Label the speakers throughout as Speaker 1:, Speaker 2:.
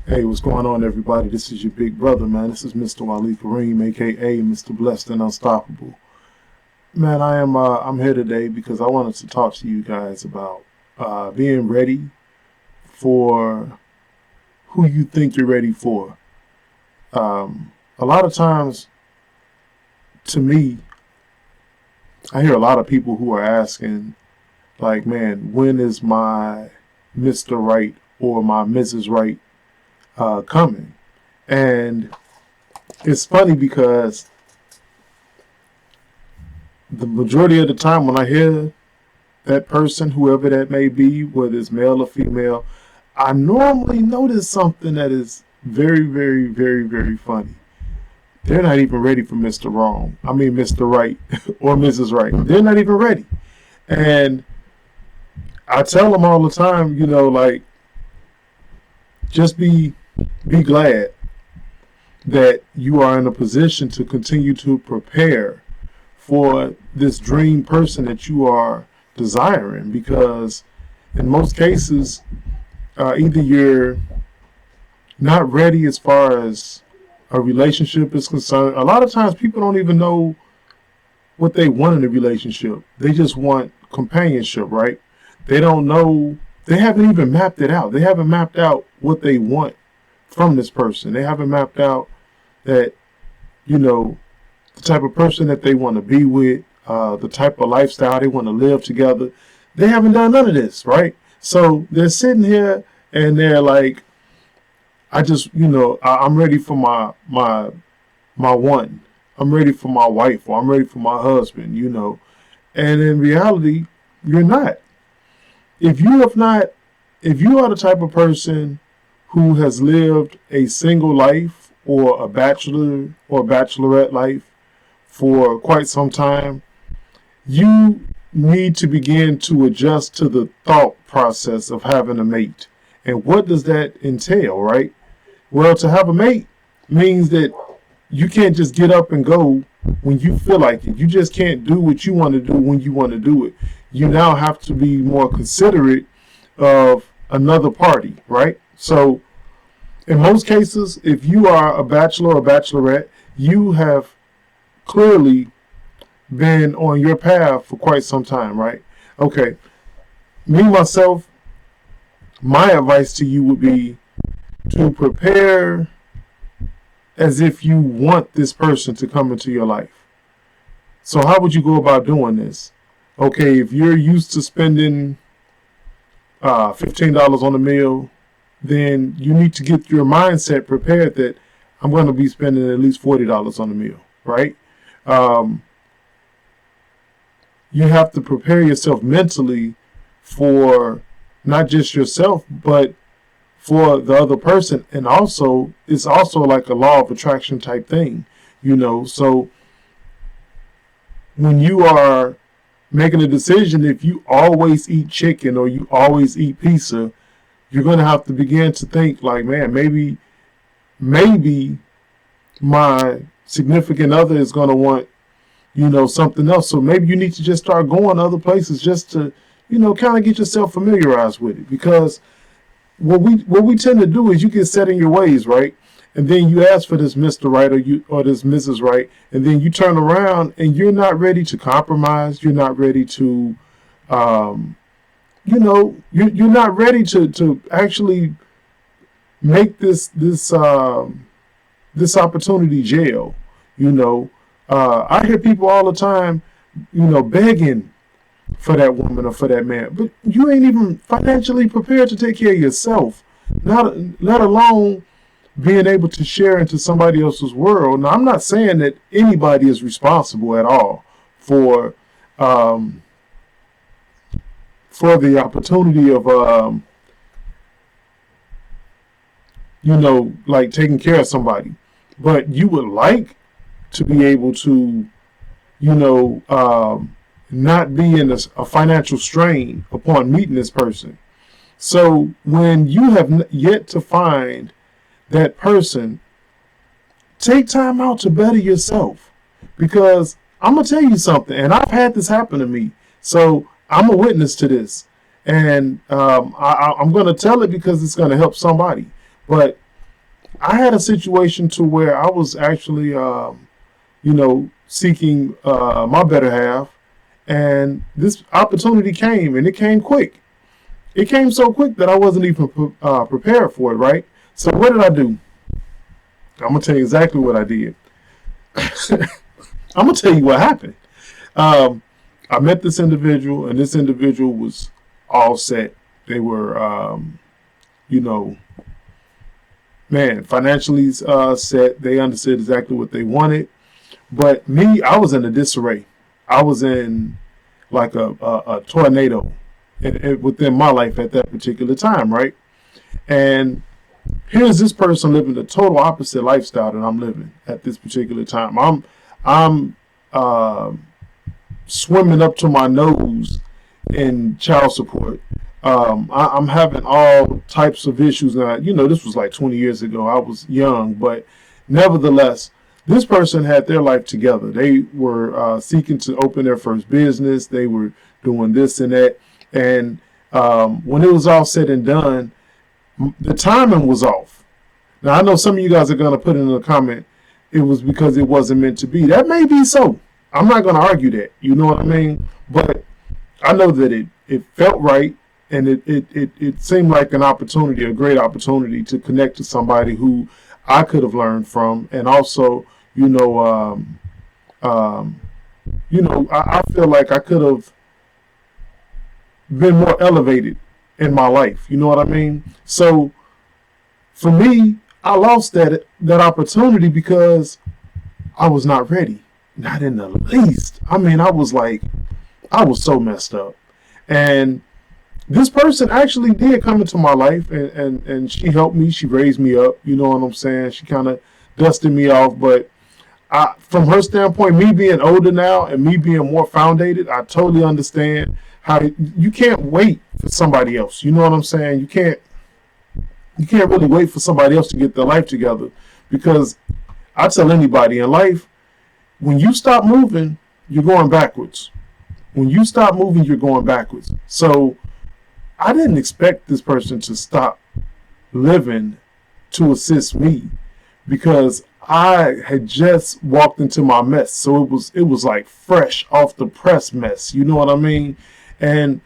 Speaker 1: Hey, what's going on, everybody? This is your big brother, man. This is Mr. Wali Kareem, aka Mr. Blessed and Unstoppable. Man, I'm here today because I wanted to talk to you guys about being ready for who you think you're ready for. A lot of times, to me, I hear a lot of people who are asking, like, man, when is my Mr. Right or my Mrs. Right coming? And it's funny because the majority of the time when I hear that person, whoever that may be, whether it's male or female, I normally notice something that is very, very, very, very funny. They're not even ready for Mr. Wrong. I mean, Mr. Right or Mrs. Right. They're not even ready. And I tell them all the time, like, just be glad that you are in a position to continue to prepare for this dream person that you are desiring, because in most cases, either you're not ready as far as a relationship is concerned. A lot of times people don't even know what they want in a relationship. They just want companionship, right? They don't know, they haven't even mapped it out. They haven't mapped out what they want from this person. They haven't mapped out that, the type of person that they want to be with, the type of lifestyle they want to live together. They haven't done none of this, right? So they're sitting here and they're like, I'm ready for my one. I'm ready for my wife, or I'm ready for my husband, And in reality, you're not. If you are the type of person who has lived a single life or a bachelor or bachelorette life for quite some time, you need to begin to adjust to the thought process of having a mate. And what does that entail, right? Well, to have a mate means that you can't just get up and go when you feel like it. You just can't do what you want to do when you want to do it. You now have to be more considerate of another party, right? So in most cases, if you are a bachelor or bachelorette, you have clearly been on your path for quite some time, right? Okay. Me, myself, my advice to you would be to prepare as if you want this person to come into your life. So how would you go about doing this? Okay, if you're used to spending $15 on a meal, then you need to get your mindset prepared that I'm going to be spending at least $40 on a meal, right? You have to prepare yourself mentally for not just yourself, but for the other person. And also, it's also like a law of attraction type thing, So when you are making a decision, if you always eat chicken or you always eat pizza, you're going to have to begin to think like, man, maybe my significant other is going to want, something else. So maybe you need to just start going other places just to, kind of get yourself familiarized with it. Because what we tend to do is you get set in your ways, right? And then you ask for this Mr. Right or this Mrs. Right, and then you turn around and you're not ready to compromise. You're not ready to, you're not ready to actually make this opportunity jail. I hear people all the time, begging for that woman or for that man, but you ain't even financially prepared to take care of yourself, let alone being able to share into somebody else's world. Now, I'm not saying that anybody is responsible at all for the opportunity of like taking care of somebody, but you would like to be able to not be in a financial strain upon meeting this person. So when you have yet to find that person, take time out to better yourself. Because I'm going to tell you something, and I've had this happen to me. So I'm a witness to this. And I'm going to tell it because it's going to help somebody. But I had a situation to where I was actually, seeking my better half, and this opportunity came, and it came quick. It came so quick that I wasn't even prepared for it, right? So what did I do? I'm going to tell you exactly what I did. I'm going to tell you what happened. I met this individual, and this individual was all set. They were, financially set. They understood exactly what they wanted. But me, I was in a disarray. I was in like a tornado within my life at that particular time, right? And here's this person living the total opposite lifestyle that I'm living at this particular time. I'm swimming up to my nose in child support. I'm having all types of issues now. This was like 20 years ago. I was young, but nevertheless, this person had their life together. They were seeking to open their first business. They were doing this and that. And when it was all said and done, the timing was off. Now, I know some of you guys are going to put in a comment, it was because it wasn't meant to be. That may be so. I'm not going to argue that. You know what I mean? But I know that it felt right, and it seemed like an opportunity, a great opportunity to connect to somebody who I could have learned from. And also, I feel like I could have been more elevated in my life. You know what I mean? So for me, I lost that opportunity because I was not ready. Not in the least. I mean, I was so messed up. And this person actually did come into my life, and she helped me. She raised me up. You know what I'm saying? She kind of dusted me off. But from her standpoint, me being older now and me being more founded, I totally understand how you can't wait for somebody else. You know what I'm saying? You can't really wait for somebody else to get their life together, because I tell anybody in life, when you stop moving, you're going backwards. When you stop moving, you're going backwards. So I didn't expect this person to stop living to assist me, because I had just walked into my mess. So it was like fresh off the press mess. You know what I mean? And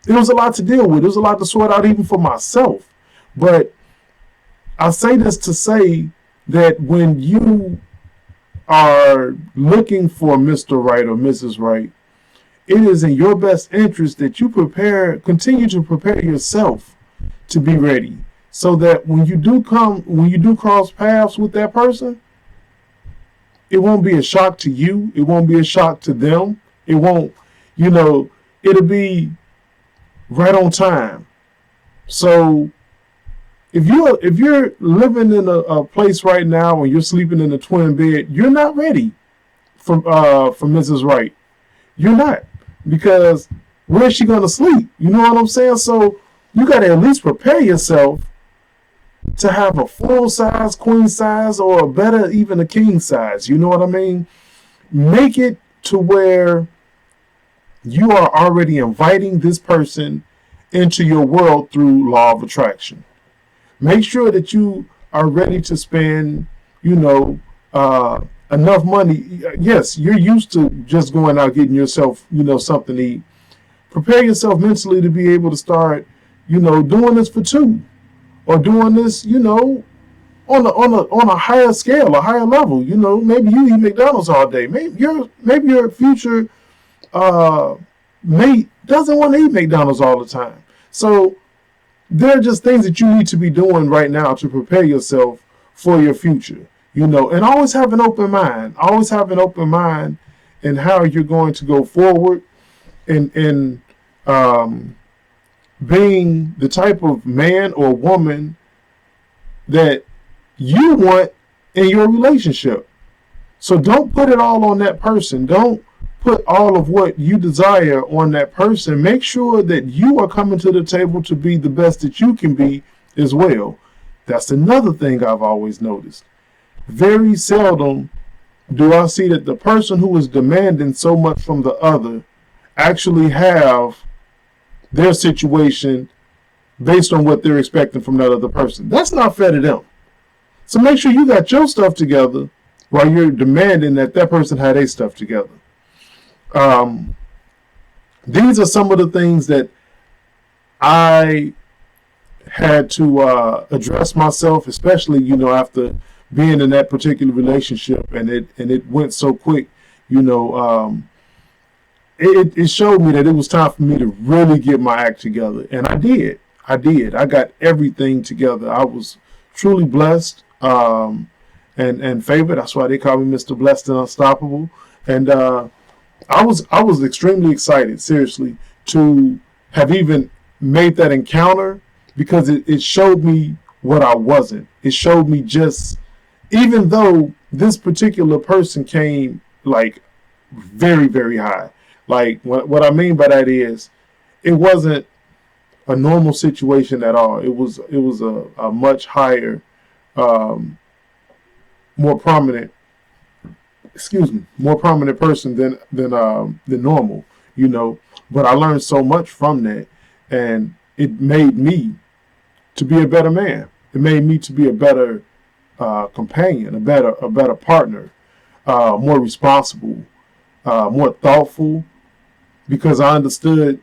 Speaker 1: there was a lot to deal with. There was a lot to sort out even for myself. But I say this to say that when you are looking for Mr. Right or Mrs. Right, it is in your best interest that you continue to prepare yourself to be ready, so that when you do cross paths with that person, it won't be a shock to you. It won't be a shock to them. It won't, it'll be right on time. So if you're living in a place right now and you're sleeping in a twin bed, you're not ready for Mrs. Right. You're not, because where's she gonna sleep? You know what I'm saying? So you gotta at least prepare yourself to have a full size, queen size, or better, even a king size. You know what I mean? Make it to where you are already inviting this person into your world through law of attraction. Make sure that you are ready to spend, enough money. Yes, you're used to just going out getting yourself, something to eat. Prepare yourself mentally to be able to start, doing this for two, or doing this, on a higher scale, a higher level. Maybe you eat McDonald's all day. Maybe your future mate doesn't want to eat McDonald's all the time. So there are just things that you need to be doing right now to prepare yourself for your future, and always have an open mind. Always have an open mind in how you're going to go forward, in being the type of man or woman that you want in your relationship. So don't put it all on that person. Don't put all of what you desire on that person. Make sure that you are coming to the table to be the best that you can be as well. That's another thing I've always noticed. Very seldom do I see that the person who is demanding so much from the other actually have their situation based on what they're expecting from that other person. That's not fair to them. So make sure you got your stuff together while you're demanding that that person had their stuff together. These are some of the things that I had to address myself, especially, after being in that particular relationship, and it went so quick. It showed me that it was time for me to really get my act together, and I did. I got everything together. I was truly blessed and favored. That's why they call me Mr. Blessed and Unstoppable. And I was extremely excited, seriously, to have even made that encounter, because it showed me what I wasn't. It showed me just, even though this particular person came like very, very high. Like what I mean by that is, it wasn't a normal situation at all. It was a much higher, more prominent person than normal, But I learned so much from that, and it made me to be a better man. It made me to be a better companion, a better partner, more responsible, more thoughtful, because I understood.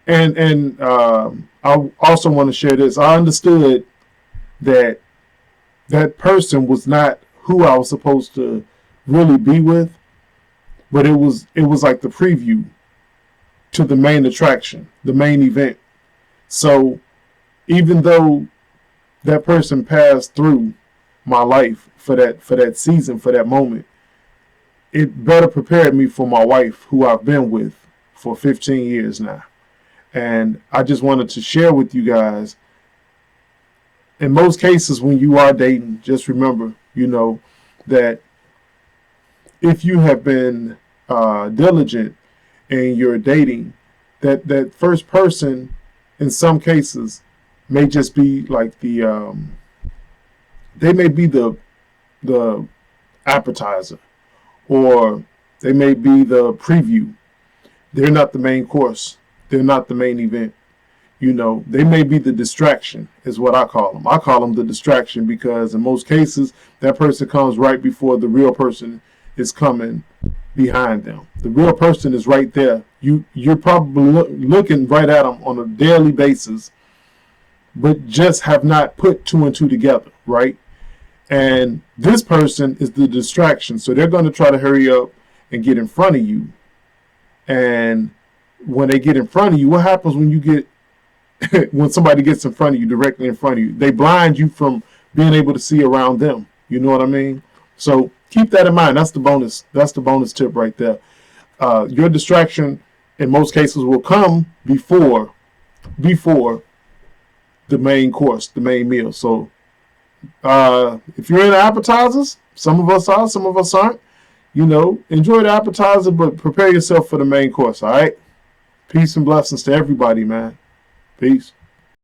Speaker 1: And I also want to share this. I understood that that person was not who I was supposed to really be with, but it was like the preview to the main attraction, the main event. So even though that person passed through my life for that season, for that moment, it better prepared me for my wife, who I've been with for 15 years now. And I just wanted to share with you guys, in most cases when you are dating, just remember, that if you have been diligent in your dating, that first person, in some cases, may just be like they may be the appetizer, or they may be the preview. They're not the main course. They're not the main event. They may be the distraction, is what I call them. I call them the distraction because in most cases, that person comes right before the real person is coming behind them. The real person is right there. You're probably looking right at them on a daily basis, but just have not put two and two together, right? And this person is the distraction. So they're going to try to hurry up and get in front of you. And when they get in front of you, what happens when you get when somebody gets in front of you, directly in front of you? They blind you from being able to see around them. You know what I mean? So keep that in mind. That's the bonus. That's the bonus tip right there. Your distraction, in most cases, will come before the main course, the main meal. So if you're into appetizers, some of us are, some of us aren't. Enjoy the appetizer, but prepare yourself for the main course. All right. Peace and blessings to everybody, man. Peace.